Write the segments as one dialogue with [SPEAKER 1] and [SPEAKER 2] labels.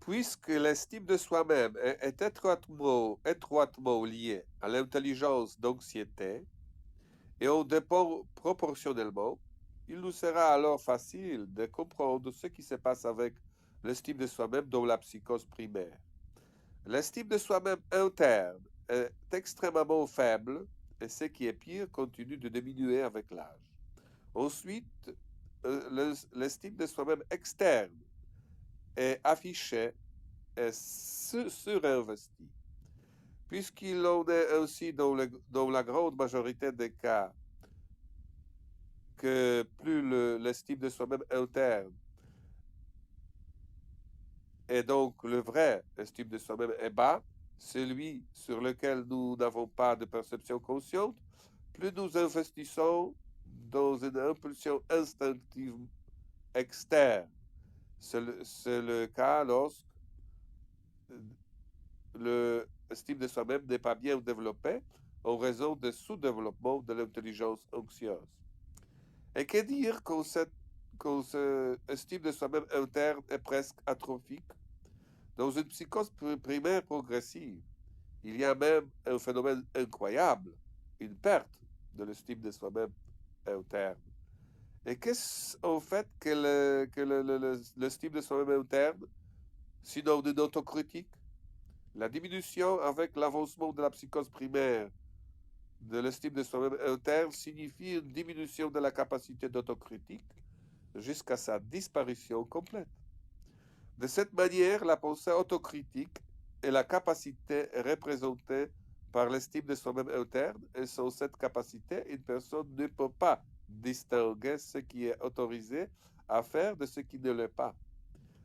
[SPEAKER 1] Puisque l'estime de soi-même est étroitement liée à l'intelligence d'anxiété et en dépend proportionnellement, il nous sera alors facile de comprendre ce qui se passe avec l'estime de soi-même dans la psychose primaire. L'estime de soi-même interne est extrêmement faible et ce qui est pire continue de diminuer avec l'âge. Ensuite, l'estime de soi-même externe est affichée et surinvestie. Puisqu'il en est ainsi dans la grande majorité des cas que plus l'estime de soi-même interne et donc le vrai estime de soi-même est bas, celui sur lequel nous n'avons pas de perception consciente, plus nous investissons dans une impulsion instinctive externe. C'est le cas lorsque l'estime de soi-même n'est pas bien développée en raison du sous-développement de l'intelligence anxieuse. Et que dire quand cette estime de soi-même interne est presque atrophique? Dans une psychose primaire progressive, il y a même un phénomène incroyable, une perte de l'estime de soi-même interne. Et qu'est-ce en fait que l'estime de soi-même interne, sinon une autocritique? La diminution avec l'avancement de la psychose primaire de l'estime de soi-même interne signifie une diminution de la capacité d'autocritique jusqu'à sa disparition complète. De cette manière, la pensée autocritique est la capacité représentée par l'estime de soi-même interne, et sans cette capacité, une personne ne peut pas distinguer ce qui est autorisé à faire de ce qui ne l'est pas.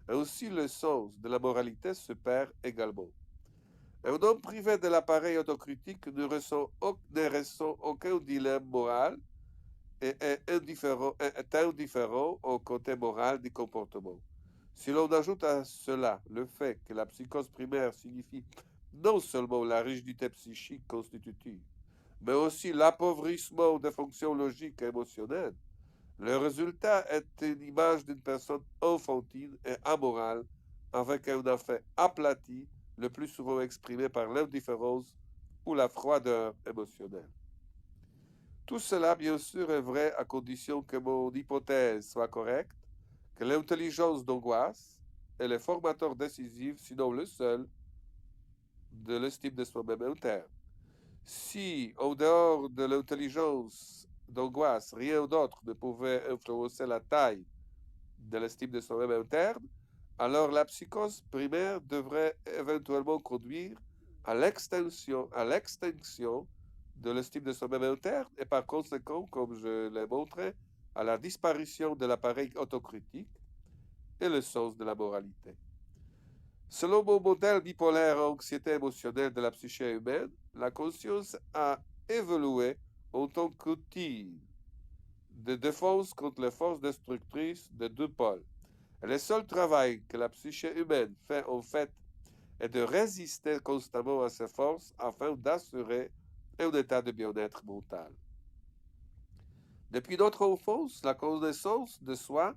[SPEAKER 1] Ainsi, le sens de la moralité se perd également. Un homme privé de l'appareil autocritique ne ressent aucun dilemme moral et est indifférent au côté moral du comportement. Si l'on ajoute à cela le fait que la psychose primaire signifie non seulement la rigidité psychique constitutive, mais aussi l'appauvrissement des fonctions logiques et émotionnelles, le résultat est une image d'une personne enfantine et amorale, avec un affect aplati, le plus souvent exprimé par l'indifférence ou la froideur émotionnelle. Tout cela, bien sûr, est vrai à condition que mon hypothèse soit correcte, que l'intelligence d'angoisse est le formateur décisif, sinon le seul, de l'estime de soi-même interne. Si, en dehors de l'intelligence d'angoisse, rien d'autre ne pouvait influencer la taille de l'estime de soi-même interne, alors la psychose primaire devrait éventuellement conduire à l'extinction de l'estime de soi-même interne et par conséquent, comme je l'ai montré, à la disparition de l'appareil autocritique et le sens de la moralité. Selon mon modèle bipolaire à anxiété émotionnelle de la psyché humaine, la conscience a évolué en tant qu'outil de défense contre les forces destructrices de deux pôles. Et le seul travail que la psyché humaine fait en fait est de résister constamment à ces forces afin d'assurer un état de bien-être mental. Depuis notre enfance, la connaissance de soi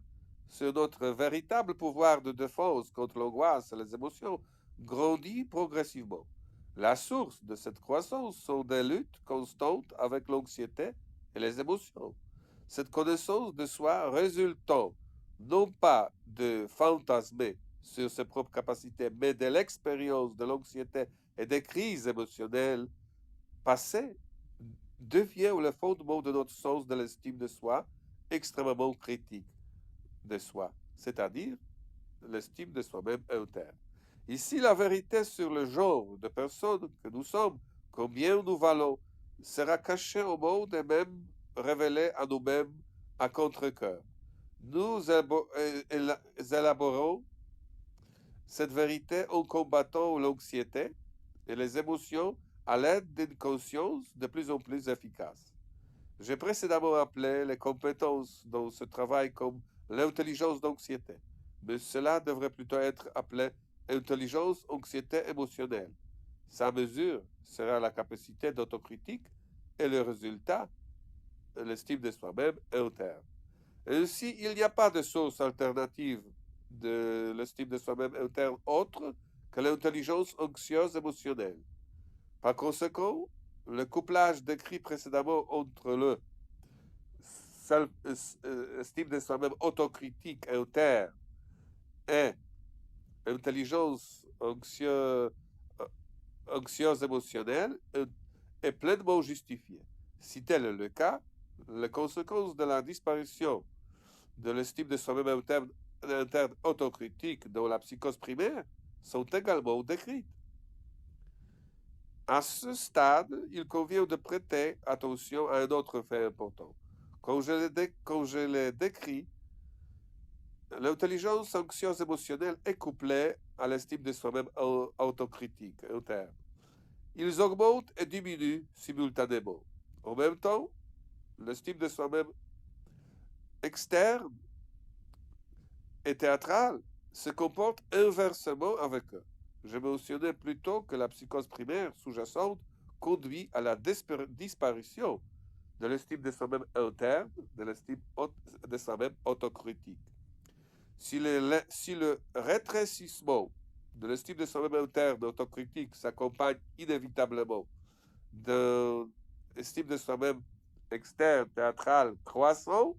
[SPEAKER 1] sur notre véritable pouvoir de défense contre l'angoisse et les émotions grandit progressivement. La source de cette croissance sont des luttes constantes avec l'anxiété et les émotions. Cette connaissance de soi résultant non pas de fantasmer sur ses propres capacités, mais de l'expérience de l'anxiété et des crises émotionnelles passées devient le fondement de notre sens de l'estime de soi extrêmement critique de soi, c'est-à-dire l'estime de soi-même interne. Ici, la vérité sur le genre de personne que nous sommes, combien nous valons, sera cachée au monde et même révélée à nous-mêmes à contre-cœur. Nous élaborons cette vérité en combattant l'anxiété et les émotions à l'aide d'une conscience de plus en plus efficace. J'ai précédemment appelé les compétences dans ce travail comme l'intelligence d'anxiété, mais cela devrait plutôt être appelé intelligence anxiété émotionnelle. Sa mesure sera la capacité d'autocritique et le résultat, l'estime de soi-même interne. Ainsi, il n'y a pas de source alternative de l'estime de soi-même est un terme autre que l'intelligence anxieuse émotionnelle. Par conséquent, le couplage décrit précédemment entre le estime de soi-même autocritique et auteur et intelligence anxieuse émotionnelle est pleinement justifié. Si tel est le cas, les conséquences de la disparition de l'estime de soi-même interne autocritique dans la psychose primaire sont également décrites. À ce stade, il convient de prêter attention à un autre fait important. Comme je l'ai décrit, l'intelligence anxieuse émotionnelle est couplée à l'estime de soi-même autocritique interne. Ils augmentent et diminuent simultanément. En même temps, l'estime de soi-même externe et théâtrale se comporte inversement avec eux. Je mentionnais plutôt que la psychose primaire sous-jacente conduit à la disparition de l'estime de soi-même interne, de l'estime de soi-même autocritique. Si le rétrécissement de l'estime de soi-même interne autocritique s'accompagne inévitablement d'un estime de soi-même externe, théâtral, croissant,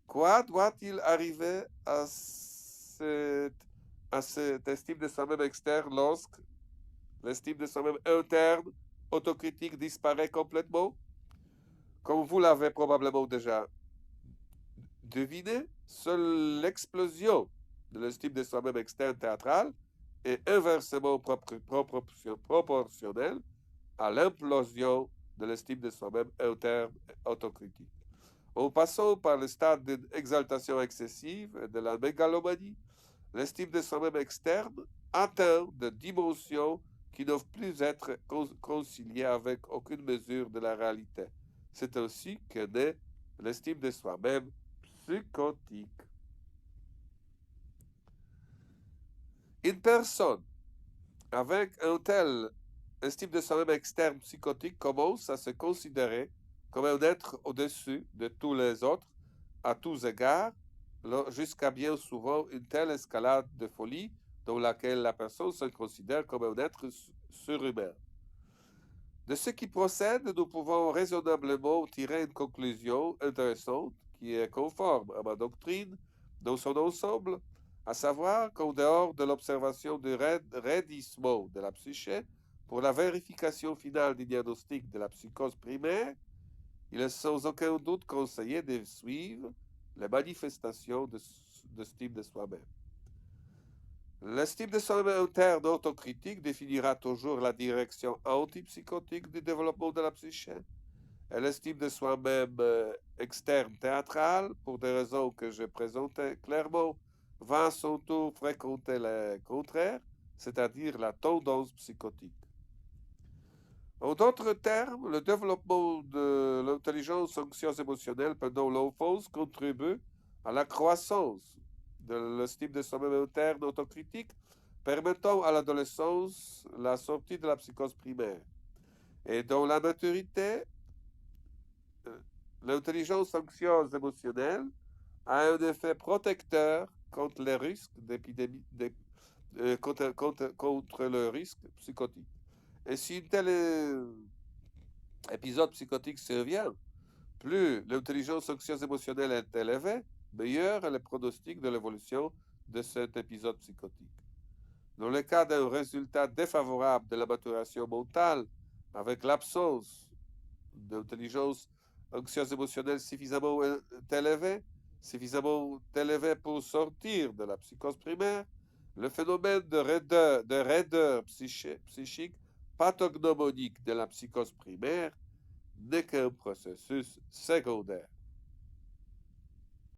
[SPEAKER 1] quoi doit-il arriver à cette estime de soi-même externe lorsque l'estime de soi-même interne, autocritique, disparaît complètement? Comme vous l'avez probablement déjà deviné, seule l'explosion de l'estime de soi-même externe théâtrale est inversement proportionnelle à l'implosion de l'estime de soi-même interne autocritique. En passant par le stade d'exaltation excessive et de la mégalomanie, l'estime de soi-même externe atteint des dimensions qui ne peuvent plus être conciliées avec aucune mesure de la réalité. C'est ainsi que naît l'estime de soi-même psychotique. Une personne avec un tel estime de soi-même externe psychotique commence à se considérer comme un être au-dessus de tous les autres, à tous égards, jusqu'à bien souvent une telle escalade de folie dans laquelle la personne se considère comme un être surhumain. De ce qui procède, nous pouvons raisonnablement tirer une conclusion intéressante qui est conforme à ma doctrine dans son ensemble, à savoir qu'en dehors de l'observation du raidissement de la psyché, pour la vérification finale du diagnostic de la psychose primaire, il est sans aucun doute conseillé de suivre les manifestations d'estime de soi-même. L'estime de soi-même interne autocritique définira toujours la direction antipsychotique du développement de la psyché. Et l'estime de soi-même externe théâtrale, pour des raisons que je présentais clairement, va à son tour fréquenter le contraire, c'est-à-dire la tendance psychotique. En d'autres termes, le développement de l'intelligence anxieuse émotionnelle pendant l'enfance contribue à la croissance de l'estime de soi-même interne autocritique, permettant à l'adolescence la sortie de la psychose primaire. Et dans la maturité, l'intelligence anxieuse émotionnelle a un effet protecteur contre les risques d'épidémie, contre le risque psychotique. Et si un tel épisode psychotique survient, plus l'intelligence anxieuse émotionnelle est élevée, meilleur est le pronostic de l'évolution de cet épisode psychotique. Dans le cas d'un résultat défavorable de la maturation mentale, avec l'absence d'intelligence anxieuse émotionnelle suffisamment élevée pour sortir de la psychose primaire, le phénomène de raideur psychique pathognomonique de la psychose primaire n'est qu'un processus secondaire.